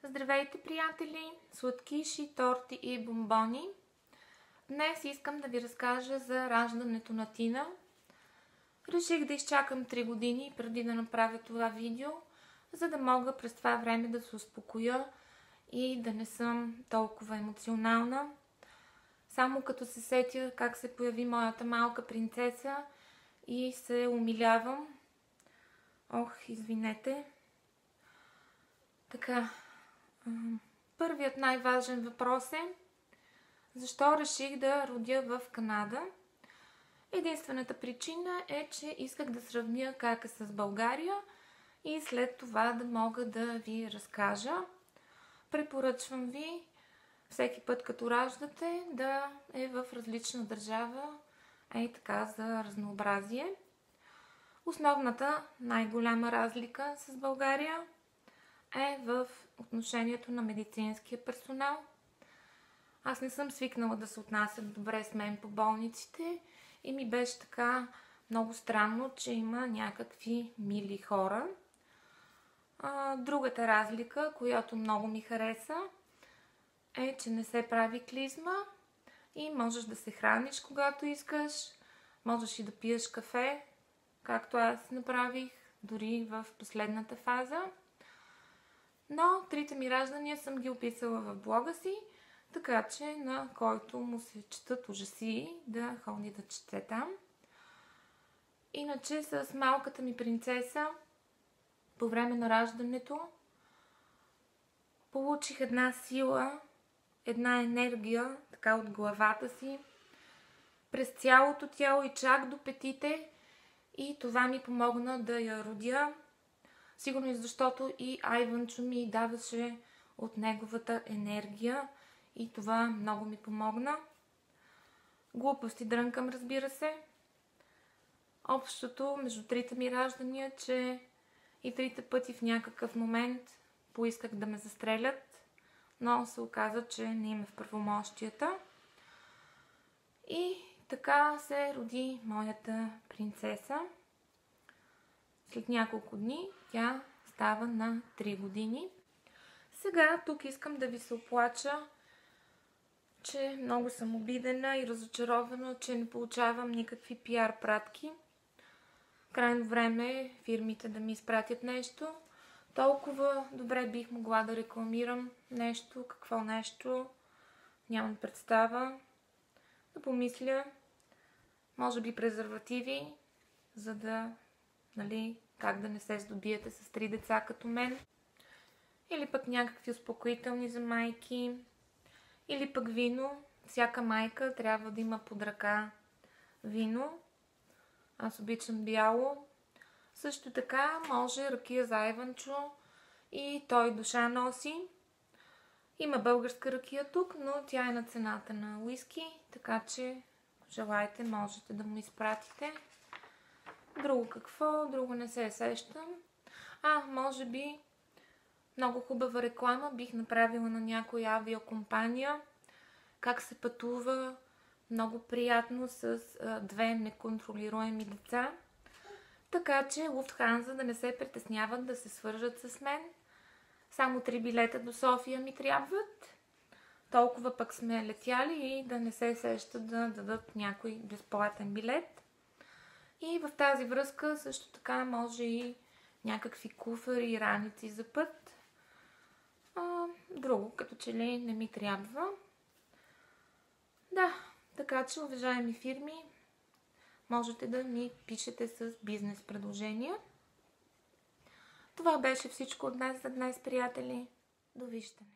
Здравейте, приятели! Сладкиши, торти и бомбони! Днес искам да ви разкажа за раждането на Тина. Реших да изчакам 3 години преди да направя това видео, за да мога през това време да се успокоя и да не съм толкова емоционална. Само като се сетя как се появи моята малка принцеса и се умилявам. Ох, извинете. Така, първият най-важен въпрос е: защо реших да родя в Канада? Единствената причина е, че исках да сравня как е с България и след това да мога да ви разкажа. Препоръчвам ви всеки път като раждате да е в различна държава, така за разнообразие. Основната най-голяма разлика с България е в отношението на медицинския персонал. Аз не съм свикнала да се отнасят добре с мен по болниците и ми беше така много странно, че има някакви мили хора. Другата разлика, която много ми хареса, е, че не се прави клизма и можеш да се храниш когато искаш, можеш и да пиеш кафе, както аз направих дори в последната фаза. Но 3-те ми раждания съм ги описала в блога си, така че на който му се четат ужаси да ходи да чете там. Иначе с малката ми принцеса по време на раждането получих една сила, една енергия така от главата си през цялото тяло и чак до петите, и това ми помогна да я родя. Сигурно и защото и Айванчо ми даваше от неговата енергия и това много ми помогна. Глупости дрънкам, разбира се. Общото между 3-те ми раждания, че и 3-те пъти в някакъв момент поисках да ме застрелят, но се оказа, че не им е в правомощията. И така се роди моята принцеса. След няколко дни тя става на 3 години. Сега тук искам да ви се оплача, че много съм обидена и разочарована, че не получавам никакви пиар пратки. Крайно време е фирмите да ми изпратят нещо. Толкова добре бих могла да рекламирам нещо. Какво нещо? Нямам представа. Да помисля. Може би презервативи, за да, как да не се здобиете с 3 деца като мен. Или пък някакви успокоителни за майки. Или пък вино. Всяка майка трябва да има под ръка вино. Аз обичам бяло. Също така може ракия за Айванчо, и той душа носи. Има българска ракия тук, но тя е на цената на уиски, така че ако желаете, можете да му изпратите. Друго какво? Друго не се сещам. Може би много хубава реклама бих направила на някоя авиокомпания. Как се пътува много приятно с 2 неконтролируеми деца. Така че Луфтханза да не се притесняват да се свържат с мен. Само 3 билета до София ми трябват. Толкова пък сме летяли и да не се сещат да дадат някой безплатен билет. И в тази връзка също така може и някакви куфари и раници за път. Друго като че ли не ми трябва. Да, така че, уважаеми фирми, можете да ми пишете с бизнес предложения. Това беше всичко от нас за днес, приятели. Довиждане!